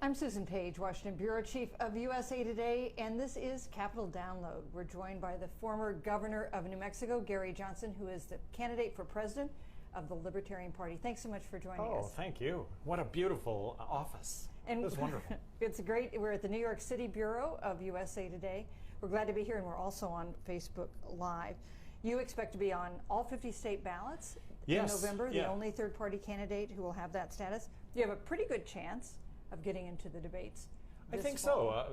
I'm Susan Page, Washington Bureau Chief of USA Today, and this is Capitol Download. We're joined by the former governor of New Mexico, Gary Johnson, who is the candidate for president of the Libertarian Party. Thanks so much for joining us. Oh, thank you. What a beautiful office. And it was wonderful. It's great. We're at the New York City Bureau of USA Today. We're glad to be here, and we're also on Facebook Live. You expect to be on all 50 state ballots in November, the only third-party candidate who will have that status. You have a pretty good chance of getting into the debates. I think so.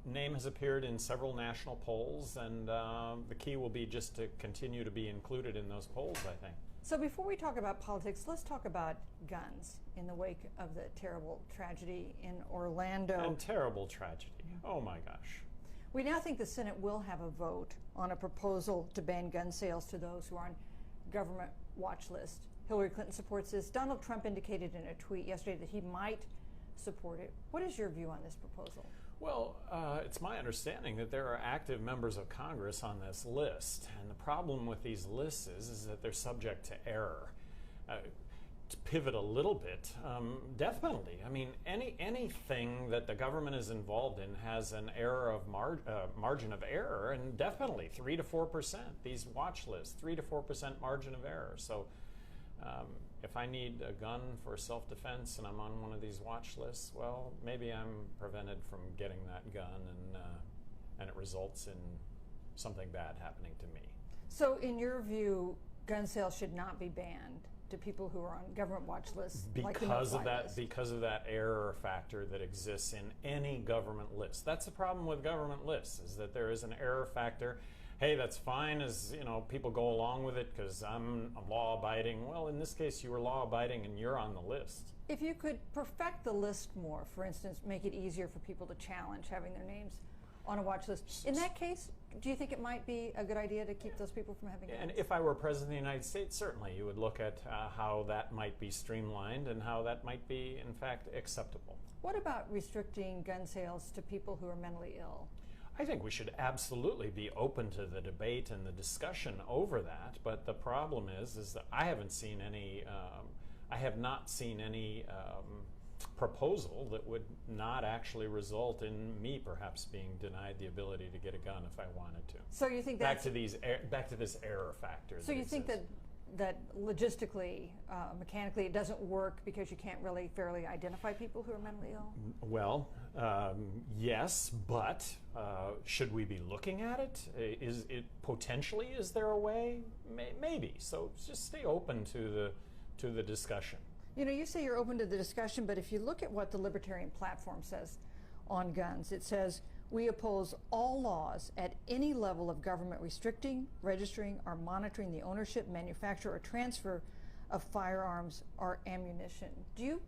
Name has appeared in several national polls, and the key will be just to continue to be included in those polls, I think. So before we talk about politics, let's talk about guns in the wake of the terrible tragedy in Orlando. And terrible tragedy. Oh my gosh. We now think the Senate will have a vote on a proposal to ban gun sales to those who are on government watch list. Hillary Clinton supports this. Donald Trump indicated in a tweet yesterday that he might support it. What is your view on this proposal? Well, it's my understanding that there are active members of Congress on this list, and the problem with these lists is that they're subject to error. To pivot a little bit, death penalty. I mean, anything that the government is involved in has an error of margin of error, and death penalty 3 to 4%. These watch lists 3 to 4% margin of error. So. If I need a gun for self-defense and I'm on one of these watch lists, well, maybe I'm prevented from getting that gun, and it results in something bad happening to me. So in your view, gun sales should not be banned to people who are on government watch lists because of that error factor that exists in any government list. That's the problem with government lists, is that there is an error factor. Hey, that's fine as people go along with it because I'm law-abiding. Well, in this case, you were law-abiding and you're on the list. If you could perfect the list more, for instance, make it easier for people to challenge having their names on a watch list, in that case, do you think it might be a good idea to keep those people from having guns? And if I were president of the United States, certainly you would look at how that might be streamlined and how that might be, in fact, acceptable. What about restricting gun sales to people who are mentally ill? I think we should absolutely be open to the debate and the discussion over that, but the problem is that I haven't seen any, I have not seen any proposal that would not actually result in me perhaps being denied the ability to get a gun if I wanted to. So you think that's back to this error factor. So you think that logistically, mechanically, it doesn't work because you can't really fairly identify people who are mentally ill? Well, yes, but should we be looking at it? Is there a way? Maybe. So just stay open to the discussion. You say you're open to the discussion, but if you look at what the Libertarian platform says on guns, it says, we oppose all laws at any level of government restricting, registering, or monitoring the ownership, manufacture, or transfer of firearms or ammunition. Do you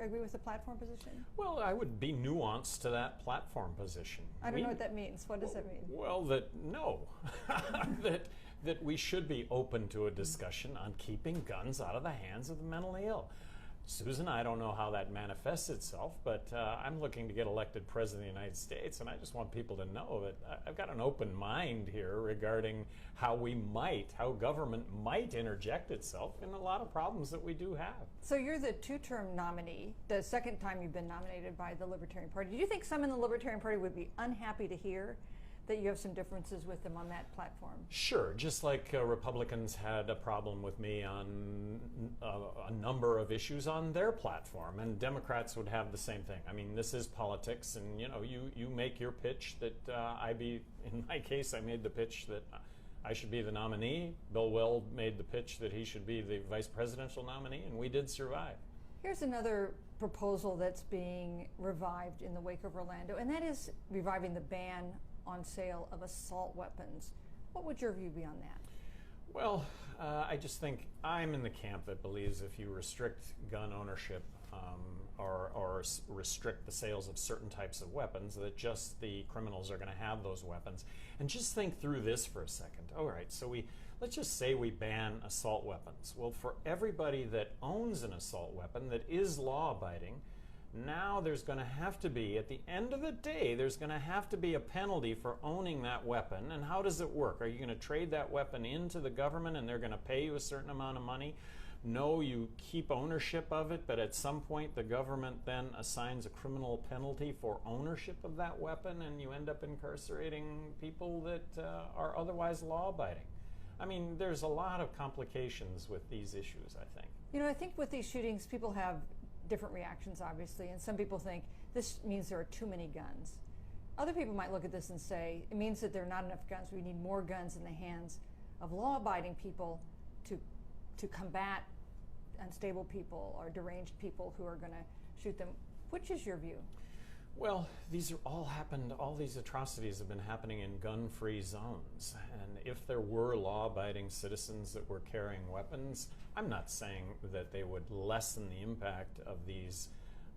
agree with the platform position? Well, I would be nuanced to that platform position. I don't know what that means. What does that mean? Well, that we should be open to a discussion on keeping guns out of the hands of the mentally ill. Susan, I don't know how that manifests itself, but I'm looking to get elected president of the United States, and I just want people to know that I've got an open mind here regarding how government might interject itself in a lot of problems that we do have. So you're the two-term nominee, the second time you've been nominated by the Libertarian Party. Do you think some in the Libertarian Party would be unhappy to hear that you have some differences with them on that platform? Sure, just like Republicans had a problem with me on a number of issues on their platform, and Democrats would have the same thing. I mean, this is politics, and you make your pitch that in my case, I made the pitch that I should be the nominee. Bill Weld made the pitch that he should be the vice presidential nominee, and we did survive. Here's another proposal that's being revived in the wake of Orlando, and that is reviving the ban on sale of assault weapons. What would your view be on that? Well, I just think I'm in the camp that believes if you restrict gun ownership or restrict the sales of certain types of weapons, that just the criminals are going to have those weapons. And just think through this for a second. All right, so let's just say we ban assault weapons. Well, for everybody that owns an assault weapon that is law-abiding, now there's going to have to be, at the end of the day, there's going to have to be a penalty for owning that weapon. And how does it work? Are you going to trade that weapon into the government and they're going to pay you a certain amount of money No, you keep ownership of it, but at some point the government then assigns a criminal penalty for ownership of that weapon, and you end up incarcerating people that are otherwise law-abiding. I mean, there's a lot of complications with these issues, I think. You know, I think with these shootings, people have different reactions, obviously, and some people think this means there are too many guns. Other people might look at this and say, it means that there are not enough guns. We need more guns in the hands of law-abiding people to combat unstable people or deranged people who are going to shoot them. Which is your view? Well, these are all these atrocities have been happening in gun-free zones. And if there were law-abiding citizens that were carrying weapons, I'm not saying that they would lessen the impact of these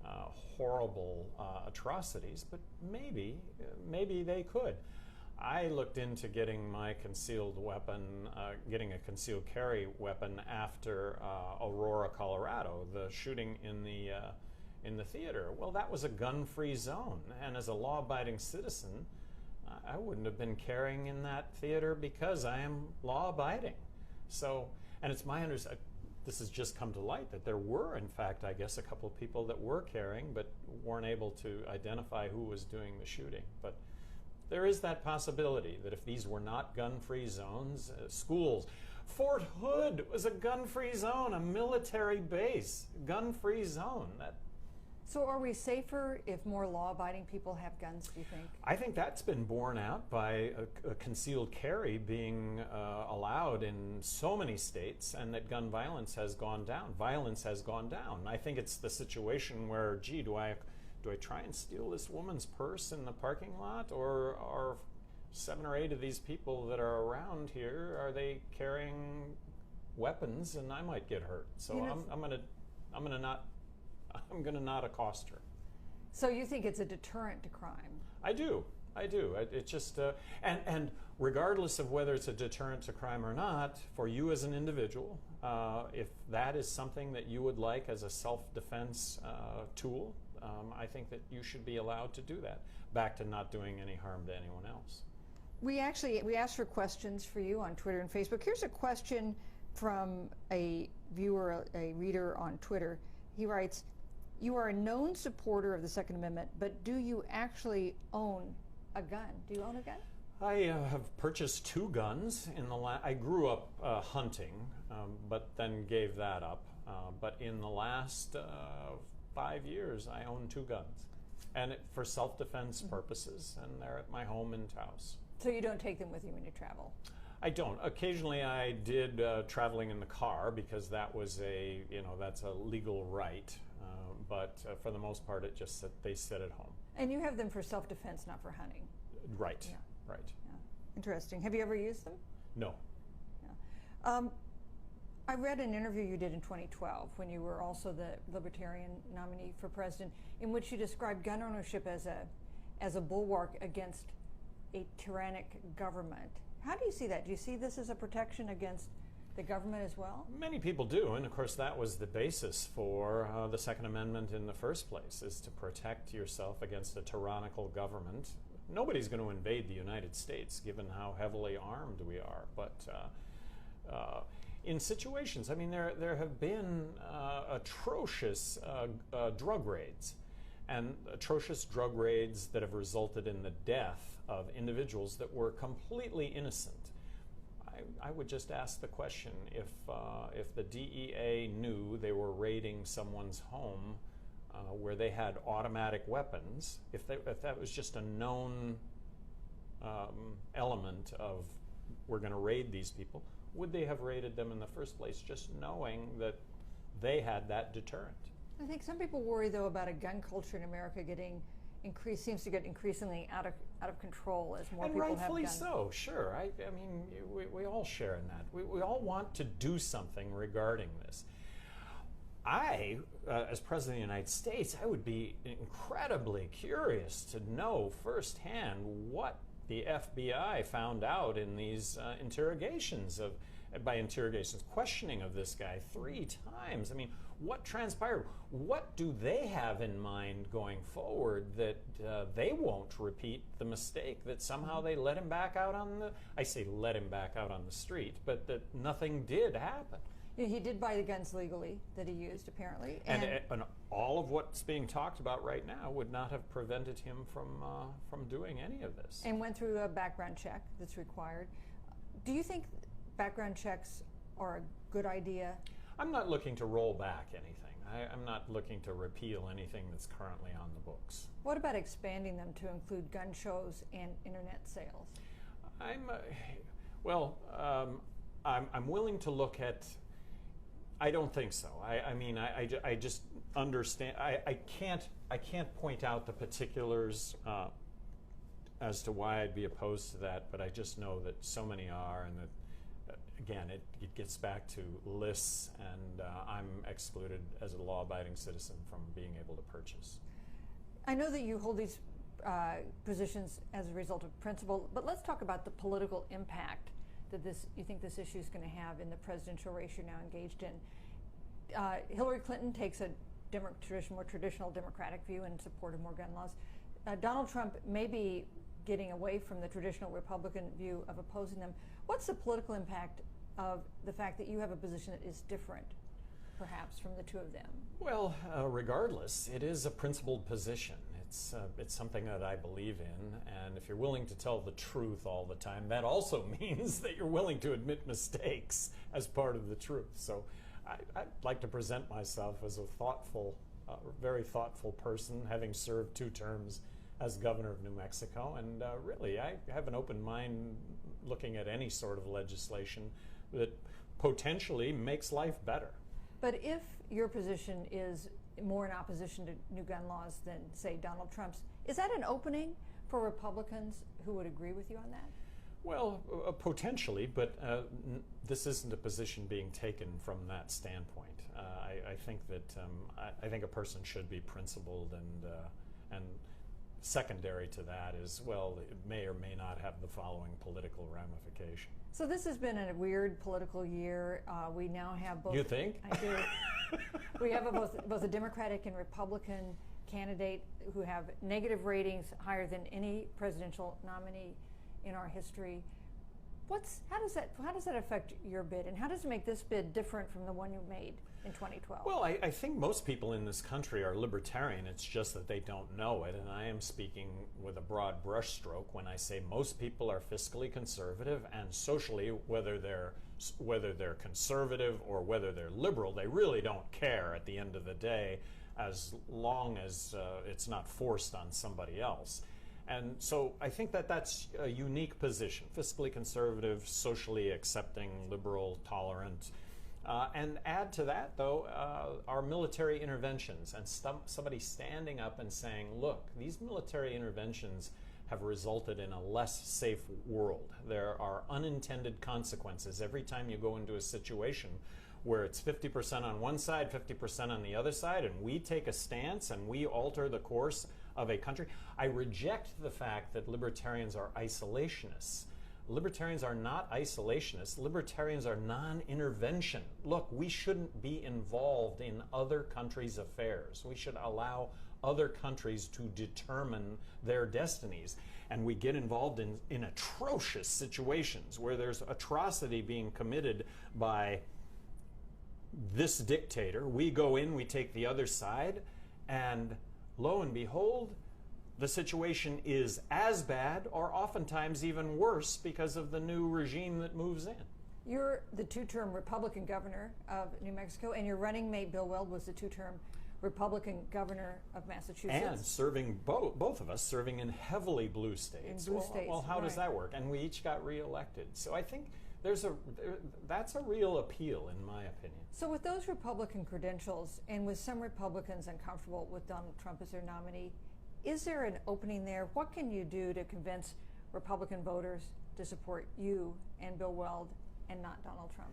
horrible atrocities, but maybe they could. I looked into getting my concealed weapon, getting a concealed carry weapon after Aurora, Colorado, the shooting in the theater. Well, that was a gun-free zone, and as a law-abiding citizen, I wouldn't have been carrying in that theater because I am law-abiding. So, and it's my understanding, this has just come to light that there were, in fact, I guess, a couple of people that were carrying but weren't able to identify who was doing the shooting. But there is that possibility that if these were not gun-free zones, schools, Fort Hood was a gun-free zone, a military base, gun-free zone. So are we safer if more law-abiding people have guns, do you think? I think that's been borne out by a concealed carry being allowed in so many states, and that gun violence has gone down. Violence has gone down. I think it's the situation where, gee, do I try and steal this woman's purse in the parking lot, or are 7 or 8 of these people that are around here, are they carrying weapons, and I might get hurt? So you know, I'm gonna not accost her. So you think it's a deterrent to crime? I do. It just and regardless of whether it's a deterrent to crime or not, for you as an individual, if that is something that you would like as a self-defense tool, I think that you should be allowed to do that. Back to not doing any harm to anyone else. We asked for questions for you on Twitter and Facebook. Here's a question from a viewer, a reader on Twitter. He writes, "You are a known supporter of the Second Amendment, but do you actually own a gun? Do you own a gun?" I have purchased 2 guns in the I grew up hunting, but then gave that up. But in the last 5 years, I own 2 guns, and for self-defense purposes, and they're at my home in Taos. So you don't take them with you when you travel? I don't. Occasionally, I did traveling in the car because that was that's a legal right. But for the most part, they sit at home. And you have them for self-defense, not for hunting. Right. Yeah. Right. Yeah. Interesting. Have you ever used them? No. Yeah. I read an interview you did in 2012 when you were also the Libertarian nominee for president, in which you described gun ownership as a bulwark against a tyrannic government. How do you see that? Do you see this as a protection against the government as well? Many people do, and of course that was the basis for the Second Amendment in the first place, is to protect yourself against a tyrannical government. Nobody's going to invade the United States, given how heavily armed we are, but in situations, I mean, there have been atrocious drug raids, and atrocious drug raids that have resulted in the death of individuals that were completely innocent. I would just ask the question, if the DEA knew they were raiding someone's home where they had automatic weapons, if that was just a known element of, we're going to raid these people, would they have raided them in the first place, just knowing that they had that deterrent? I think some people worry, though, about a gun culture in America seems to get increasingly out of control as more people have guns. And rightfully so, sure. I mean, we all share in that. We all want to do something regarding this. I, as President of the United States, I would be incredibly curious to know firsthand what the FBI found out in these questioning of this guy 3 times. I mean, what transpired? What do they have in mind going forward that they won't repeat the mistake that somehow they let him back out on the, I say let him back out on the street, but that nothing did happen? He did buy the guns legally that he used, apparently. And all of what's being talked about right now would not have prevented him from doing any of this. And went through a background check that's required. Do you think background checks are a good idea? I'm not looking to roll back anything. I'm not looking to repeal anything that's currently on the books. What about expanding them to include gun shows and internet sales? I'm willing to look at. I don't think so. I just understand. I can't point out the particulars as to why I'd be opposed to that, but I just know that so many are, and that again, it gets back to lists, and I'm excluded as a law-abiding citizen from being able to purchase. I know that you hold these positions as a result of principle, but let's talk about the political impact that you think this issue is going to have in the presidential race you're now engaged in. Hillary Clinton takes a more traditional Democratic view in support of more gun laws. Donald Trump may be getting away from the traditional Republican view of opposing them. What's the political impact of the fact that you have a position that is different, perhaps, from the two of them? Well, regardless, it is a principled position. It's something that I believe in, and if you're willing to tell the truth all the time, that also means that you're willing to admit mistakes as part of the truth. So I'd like to present myself as a thoughtful, very thoughtful person, having served 2 terms as governor of New Mexico, and really I have an open mind looking at any sort of legislation that potentially makes life better. But if your position is more in opposition to new gun laws than, say, Donald Trump's, is that an opening for Republicans who would agree with you on that? Well, potentially, but this isn't a position being taken from that standpoint. I think that I think a person should be principled, and secondary to that is, well, it may or may not have the following political ramification. So this has been a weird political year. We now have both. You think? I do. We have both a Democratic and Republican candidate who have negative ratings higher than any presidential nominee in our history. How does that affect your bid, and how does it make this bid different from the one you made in 2012? Well, I think most people in this country are libertarian. It's just that they don't know it, and I am speaking with a broad brushstroke when I say most people are fiscally conservative, and socially, whether they're conservative or whether they're liberal, they really don't care at the end of the day, as long as it's not forced on somebody else. And so I think that that's a unique position: fiscally conservative, socially accepting, liberal, tolerant. And add to that, though, our military interventions, and somebody standing up and saying, look, these military interventions have resulted in a less safe world. There are unintended consequences every time you go into a situation where it's 50% on one side, 50% on the other side, and we take a stance and we alter the course of a country. I reject the fact that libertarians are isolationists. Libertarians are not isolationists. Libertarians are non-intervention. Look, we shouldn't be involved in other countries' affairs. We should allow other countries to determine their destinies. And we get involved in atrocious situations where there's atrocity being committed by this dictator. We go in, we take the other side, and lo and behold, the situation is as bad or oftentimes even worse because of the new regime that moves in. You're the 2-term Republican governor of New Mexico, and your running mate, Bill Weld, was the 2-term Republican governor of Massachusetts. And serving, both of us, serving in heavily blue states. In blue states, well, how does that work? And we each got reelected. So I think that's a real appeal, in my opinion. So with those Republican credentials, and with some Republicans uncomfortable with Donald Trump as their nominee, is there an opening there? What can you do to convince Republican voters to support you and Bill Weld and not Donald Trump?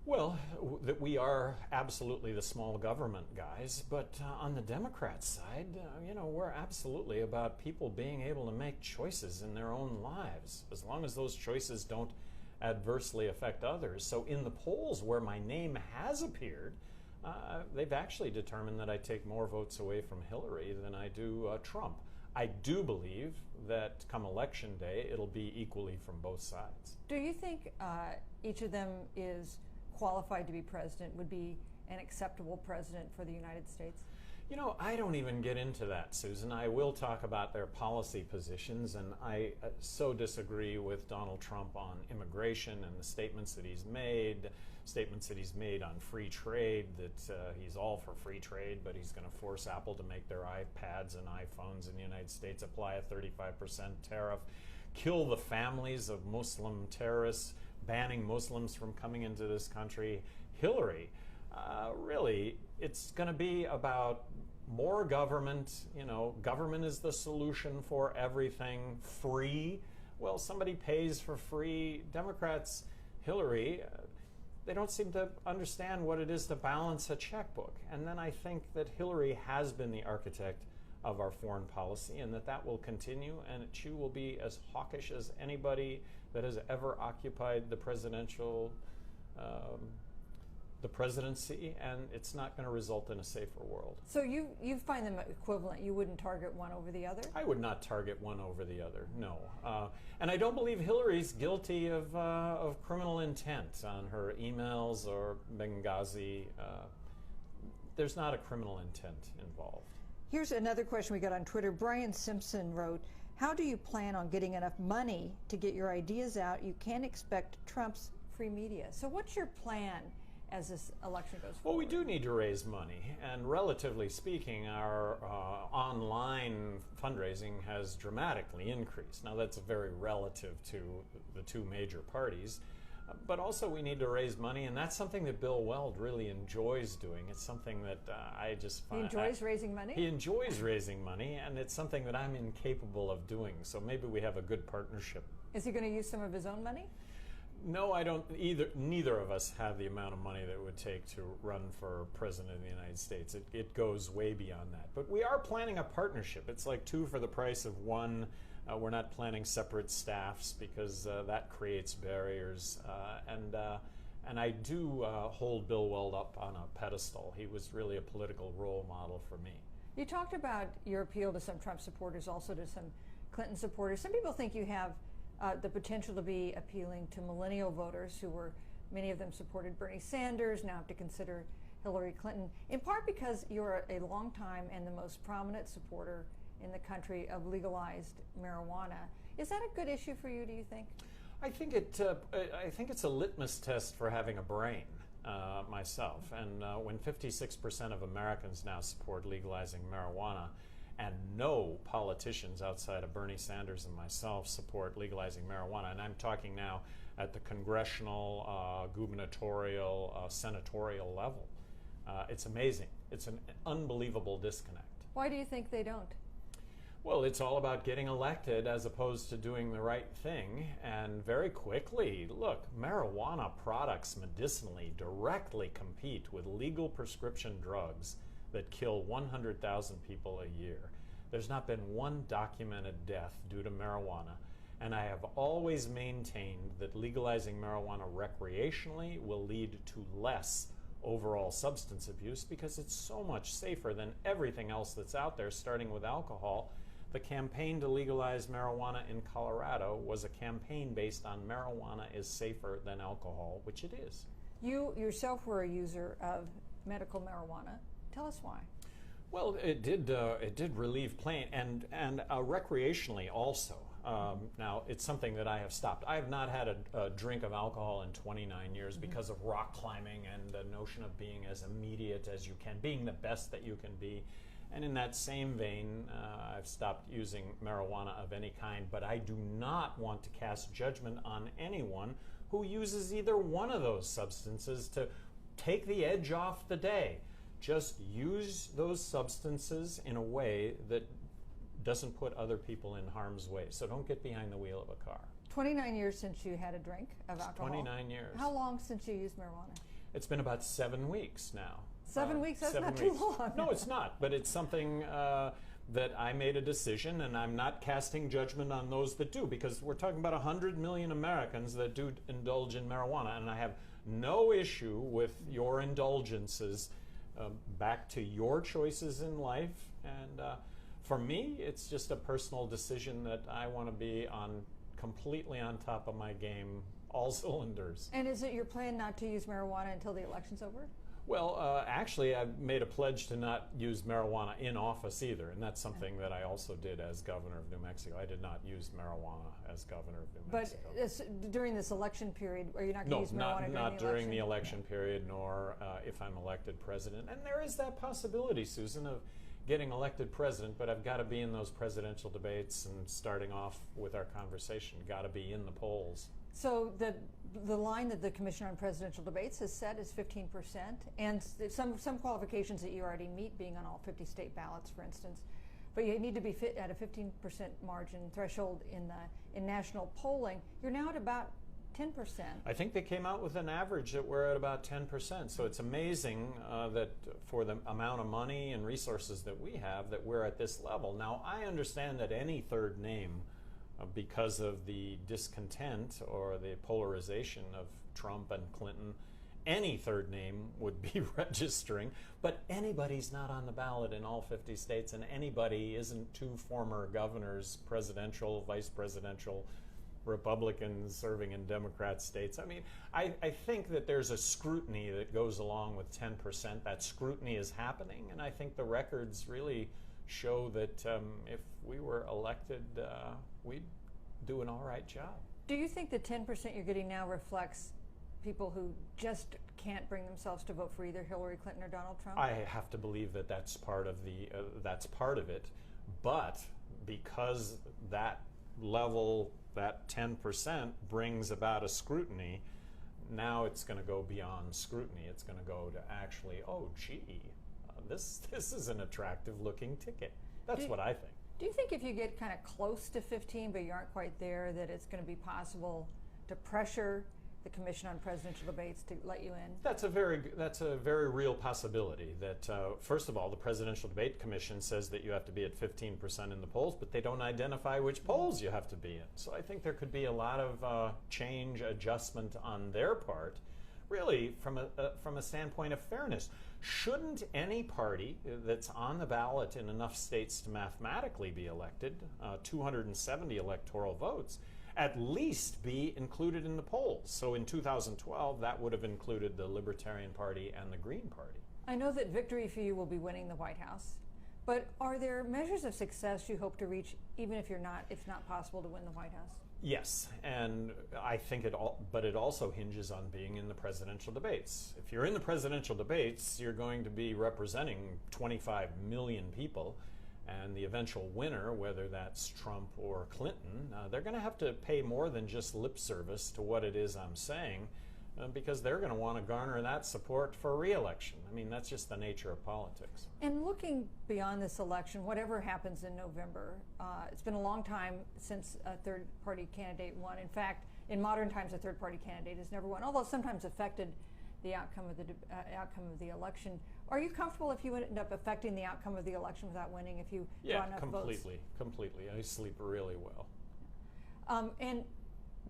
Well, that we are absolutely the small government guys, but on the Democrat side, we're absolutely about people being able to make choices in their own lives, as long as those choices don't adversely affect others. So in the polls where my name has appeared, they've actually determined that I take more votes away from Hillary than I do Trump. I do believe that come election day, it'll be equally from both sides. Do you think each of them is qualified to be president, would be an acceptable president for the United States? You know, I don't even get into that, Susan. I will talk about their policy positions, and I so disagree with Donald Trump on immigration and the statements that he's made on free trade, that he's all for free trade, but he's going to force Apple to make their iPads and iPhones in the United States apply a 35% tariff, kill the families of Muslim terrorists, banning Muslims from coming into this country. Hillary, really, it's going to be about more government. You know, government is the solution for everything. Free, well, somebody pays for free. Democrats, Hillary, they don't seem to understand what it is to balance a checkbook. And then I think that Hillary has been the architect of our foreign policy, and that will continue, and she will be as hawkish as anybody that has ever occupied the presidency, and it's not going to result in a safer world. So you find them equivalent. You wouldn't target one over the other? I would not target one over the other, no. And I don't believe Hillary's guilty of criminal intent on her emails or Benghazi. There's not a criminal intent involved. Here's another question we got on Twitter. Brian Simpson wrote, how do you plan on getting enough money to get your ideas out? You can't expect Trump's free media. So what's your plan as this election goes forward? Well, we do need to raise money, and relatively speaking, our online fundraising has dramatically increased. Now, that's very relative to the two major parties, but also we need to raise money, and that's something that Bill Weld really enjoys doing. It's something that I just find... He enjoys raising money? He enjoys raising money, and it's something that I'm incapable of doing, so maybe we have a good partnership. Is he going to use some of his own money? No, I don't either. Neither of us have the amount of money that it would take to run for president of the United States. It goes way beyond that. But we are planning a partnership. It's like two for the price of one. We're not planning separate staffs because that creates barriers. And I do hold Bill Weld up on a pedestal. He was really a political role model for me. You talked about your appeal to some Trump supporters, also to some Clinton supporters. Some people think you have the potential to be appealing to millennial voters who were, many of them supported Bernie Sanders, now have to consider Hillary Clinton, in part because you're a longtime and the most prominent supporter in the country of legalized marijuana. Is that a good issue for you, do you think? I think it's a litmus test for having a brain, myself. And when 56% of Americans now support legalizing marijuana, and no politicians outside of Bernie Sanders and myself support legalizing marijuana, and I'm talking now at the congressional, gubernatorial, senatorial level. It's amazing. It's an unbelievable disconnect. Why do you think they don't? Well, it's all about getting elected as opposed to doing the right thing, and very quickly, look, marijuana products medicinally directly compete with legal prescription drugs that kill 100,000 people a year. There's not been one documented death due to marijuana, and I have always maintained that legalizing marijuana recreationally will lead to less overall substance abuse because it's so much safer than everything else that's out there, starting with alcohol. The campaign to legalize marijuana in Colorado was a campaign based on marijuana is safer than alcohol, which it is. You yourself were a user of medical marijuana. Tell us why. Well, it did relieve pain, and recreationally also. Now, it's something that I have stopped. I have not had a drink of alcohol in 29 years because of rock climbing and the notion of being as immediate as you can, being the best that you can be. And in that same vein, I've stopped using marijuana of any kind, but I do not want to cast judgment on anyone who uses either one of those substances to take the edge off the day. Just use those substances in a way that doesn't put other people in harm's way. So don't get behind the wheel of a car. 29 years since you had a drink of alcohol. 29 years. How long since you used marijuana? It's been about 7 weeks now. 7 weeks? That's not too long. No, it's not. But it's something that I made a decision, and I'm not casting judgment on those that do, because we're talking about 100 million Americans that do indulge in marijuana, and I have no issue with your indulgences. Back to your choices in life, and for me, it's just a personal decision that I want to be completely on top of my game all cylinders. And is it your plan not to use marijuana until the election's over? Well, actually, I've made a pledge to not use marijuana in office either, and that's something that I also did as governor of New Mexico. I did not use marijuana as governor of New Mexico. But during this election period, are you not going to use marijuana not during the election Yeah. period, nor if I'm elected president. And there is that possibility, Susan, of getting elected president, but I've got to be in those presidential debates, and starting off with our conversation, got to be in the polls. So the line that the Commission on Presidential Debates has set is 15%, and some qualifications that you already meet, being on all 50 state ballots, for instance. But you need to be fit at a 15% margin threshold in national polling. You're now at about 10%. I think they came out with an average that we're at about 10%. So it's amazing that for the amount of money and resources that we have, that we're at this level. Now, I understand that any third name, because of the discontent or the polarization of Trump and Clinton, any third name would be registering, but anybody's not on the ballot in all 50 states, and anybody isn't two former governors, presidential, vice presidential, Republicans serving in Democrat states. I mean, I think that there's a scrutiny that goes along with 10%. That scrutiny is happening, and I think the records really show that if we were elected, we'd do an all right job. Do you think the 10% you're getting now reflects people who just can't bring themselves to vote for either Hillary Clinton or Donald Trump? I have to believe that that's part of that's part of it, but because that level, that 10% brings about a scrutiny, now it's going to go beyond scrutiny. It's going to go to actually, oh, gee, this is an attractive looking ticket. That's what I think. Do you think if you get kind of close to 15 but you aren't quite there, that it's going to be possible to pressure the Commission on Presidential Debates to let you in? That's a very real possibility. That first of all, the Presidential Debate Commission says that you have to be at 15% in the polls, but they don't identify which polls you have to be in. So I think there could be a lot of change, adjustment on their part, really from a standpoint of fairness. Shouldn't any party that's on the ballot in enough states to mathematically be elected, 270 electoral votes, at least be included in the polls? So in 2012, that would have included the Libertarian Party and the Green Party. I know that victory for you will be winning the White House, but are there measures of success you hope to reach, even if it's not possible to win the White House? Yes, and I think it also hinges on being in the presidential debates. If you're in the presidential debates, you're going to be representing 25 million people, and the eventual winner, whether that's Trump or Clinton, they're going to have to pay more than just lip service to what it is I'm saying, because they're going to want to garner that support for re-election. I mean, that's just the nature of politics. And looking beyond this election, whatever happens in November, it's been a long time since a third-party candidate won. In fact, in modern times, a third-party candidate has never won, although sometimes affected the outcome of the election. Are you comfortable if you end up affecting the outcome of the election without winning, if you draw enough votes? Completely. I sleep really well. And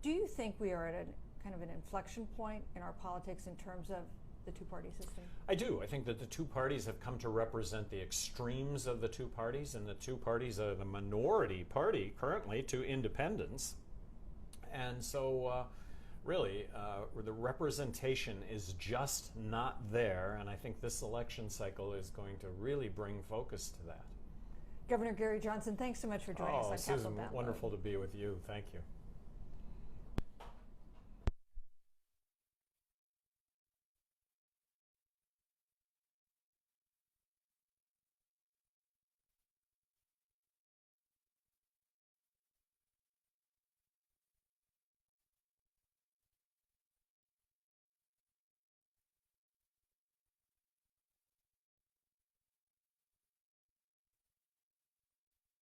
do you think we are at a kind of an inflection point in our politics in terms of the two-party system? I do. I think that the two parties have come to represent the extremes of the two parties, and the two parties are the minority party currently to independence. And so really, the representation is just not there, and I think this election cycle is going to really bring focus to that. Governor Gary Johnson, thanks so much for joining us on Capitol Susan, Download. wonderful to be with you. Thank you.